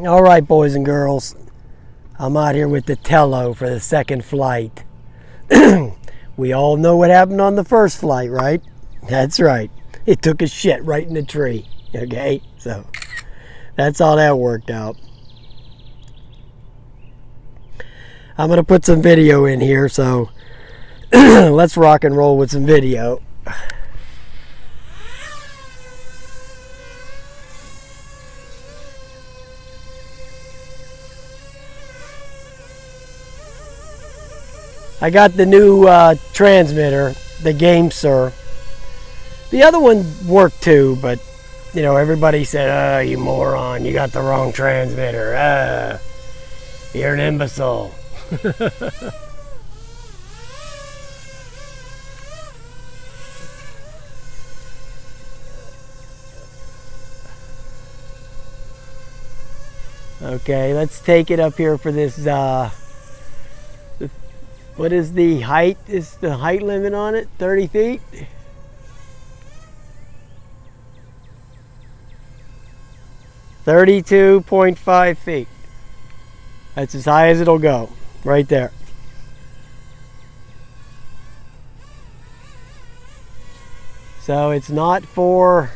All right, boys and girls, I'm out here with the Tello for the second flight. We all know what happened on the first flight, right? That's right. It took a shit right in the tree, okay? So that's how that worked out. I'm going to put some video in here, so let's rock and roll with some video. I got the new transmitter, the Game Sir. The other one worked too, but you know, everybody said, "Oh, you moron, you got the wrong transmitter. You're an imbecile." Okay, let's take it up here for this. What is the height? Is the height limit on it 30 feet? $32.5 feet. That's as high as it'll go, right there. So it's not for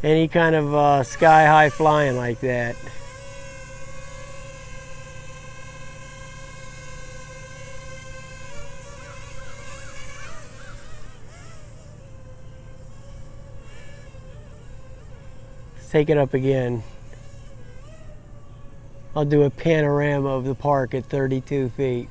any kind of sky-high flying like that. Let's take it up again. I'll do a panorama of the park at 32 feet.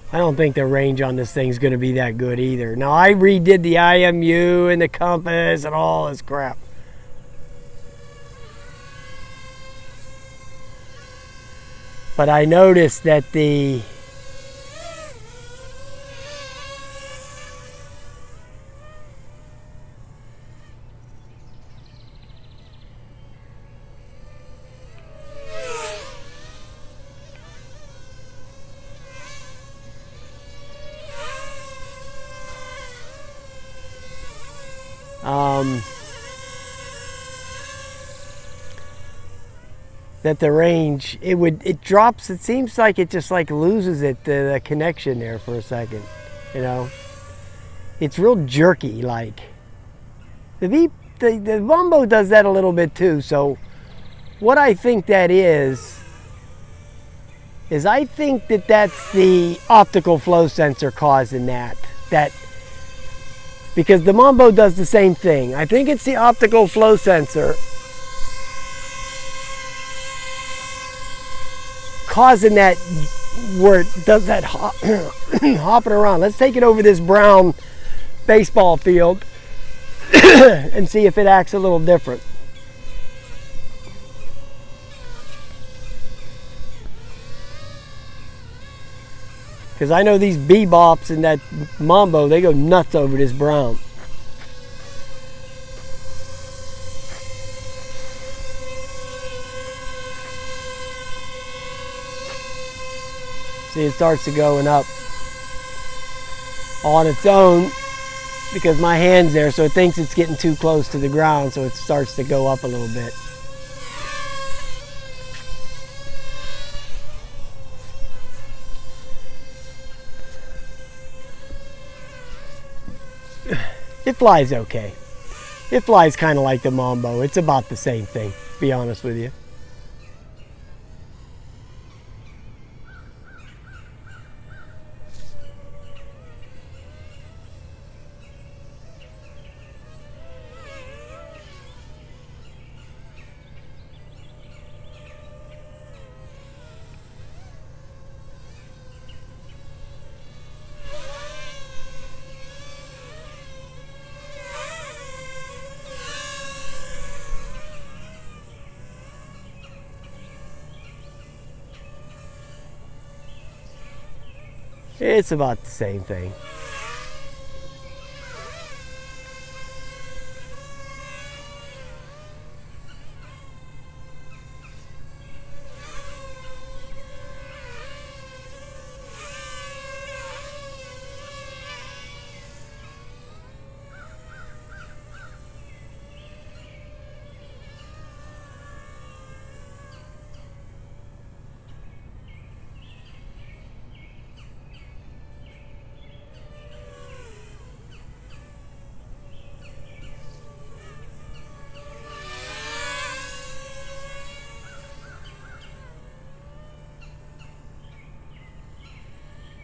I don't think the range on this thing's going to be that good either. Now, I redid the IMU and the compass and all this crap. But I noticed that the that the range, it drops. It seems like it just like loses the connection there for a second, you know. It's real jerky, like the Wombo does that a little bit too. So what I think that is I think that that's the optical flow sensor causing that because the Wombo does the same thing. I think it's the optical flow sensor causing that, where it does that hopping around. Let's take it over this brown baseball field and see if it acts a little different. Because I know these bebops and that Mambo, they go nuts over this brown. See, it starts to going up on its own because my hand's there, so it thinks it's getting too close to the ground, so it starts to go up a little bit. It flies okay. It flies kind of like the Mambo. It's about the same thing, to be honest with you. It's about the same thing.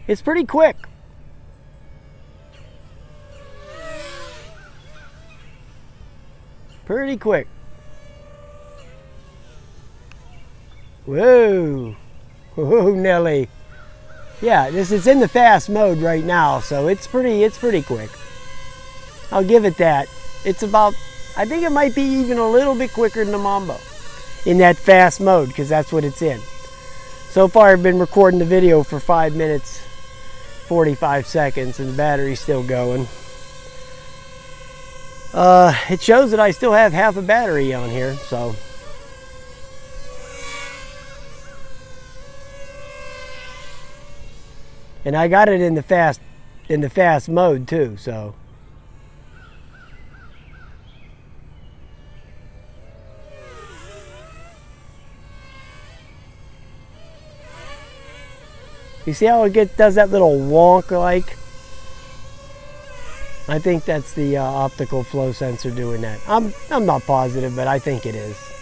It's pretty quick. Pretty quick. Whoa. Whoa, Nelly. Yeah, this is in the fast mode right now, so it's pretty quick. I'll give it that. It's about, I think it might be even a little bit quicker than the Mambo in that fast mode, because that's what it's in. So far I've been recording the video for 5 minutes 45 seconds and the battery's still going. It shows that I still have half a battery on here, so. And I got it in the fast mode too, so. You see how it does that little wonk like? I think that's the optical flow sensor doing that. I'm not positive, but I think it is.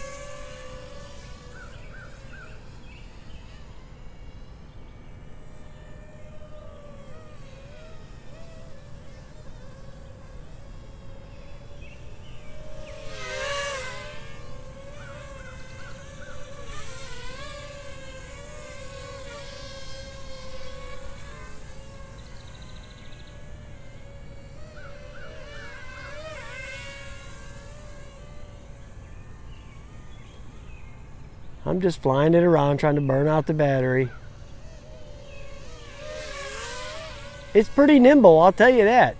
I'm just flying it around trying to burn out the battery. It's pretty nimble, I'll tell you that.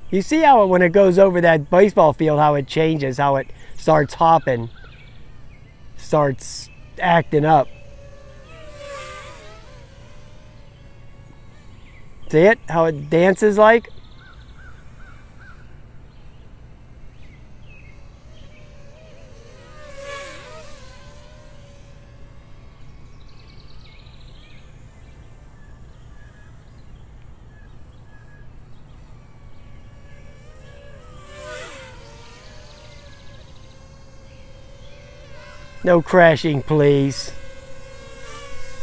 You see how when it goes over that baseball field, how it changes, how it starts hopping, starts acting up. See it? How it dances like? No crashing, please.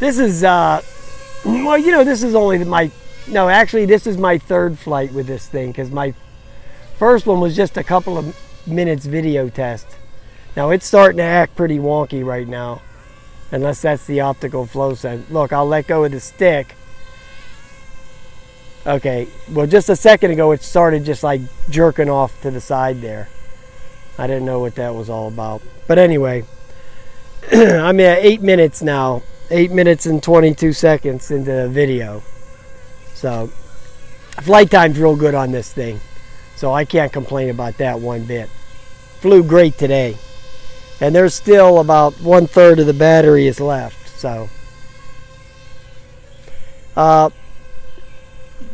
This is, well, you know, this is only no, actually, this is my third flight with this thing, because my first one was just a couple of minutes video test. Now, it's starting to act pretty wonky right now, unless that's the optical flow sensor. Look, I'll let go of the stick. Okay, well, just a second ago, it started just like jerking off to the side there. I didn't know what that was all about. But anyway, I'm at 8 minutes now. 8 minutes and 22 seconds into the video. So, flight time's real good on this thing. So I can't complain about that one bit. Flew great today. And there's still about 1/3 of the battery is left. So,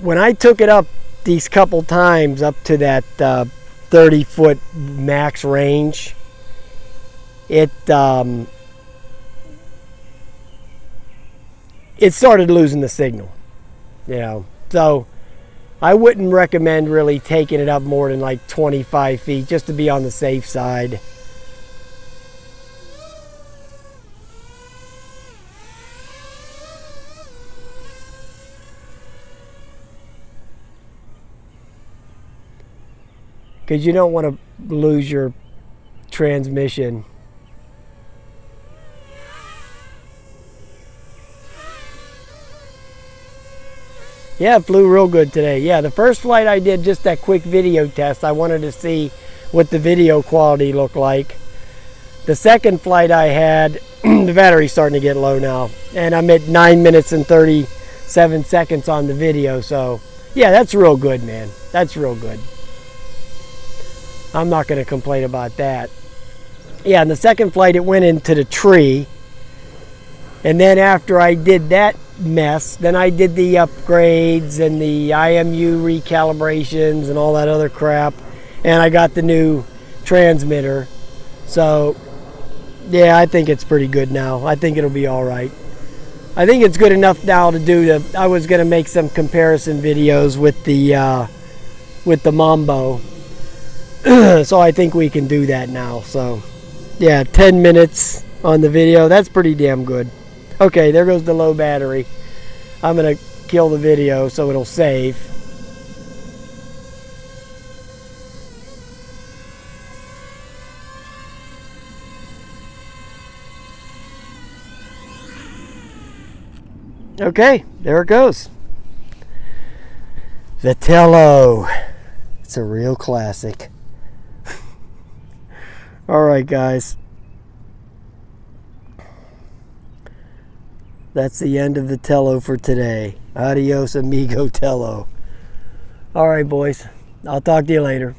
when I took it up these couple times up to that 30-foot max range, it started losing the signal. You know, so I wouldn't recommend really taking it up more than like 25 feet just to be on the safe side. Because you don't want to lose your transmission. Yeah, it flew real good today. Yeah, the first flight I did just that quick video test. I wanted to see what the video quality looked like. The second flight I had, the battery's starting to get low now, and I'm at 9 minutes and 37 seconds on the video, so yeah, that's real good, man. That's real good. I'm not going to complain about that. Yeah, and the second flight, it went into the tree, and then after I did that mess, then I did the upgrades and the IMU recalibrations and all that other crap, and I got the new transmitter. So yeah, I think it's pretty good now. I think it'll be all right. I think it's good enough now to do the, I was going to make some comparison videos with the Mambo. So I think we can do that now. So yeah, 10 minutes on the video. That's pretty damn good. Okay, there goes the low battery. I'm going to kill the video so it'll save. Okay, there it goes. The Tello. It's a real classic. Alright, guys. That's the end of the Tello for today. Adios, amigo Tello. Alright, boys. I'll talk to you later.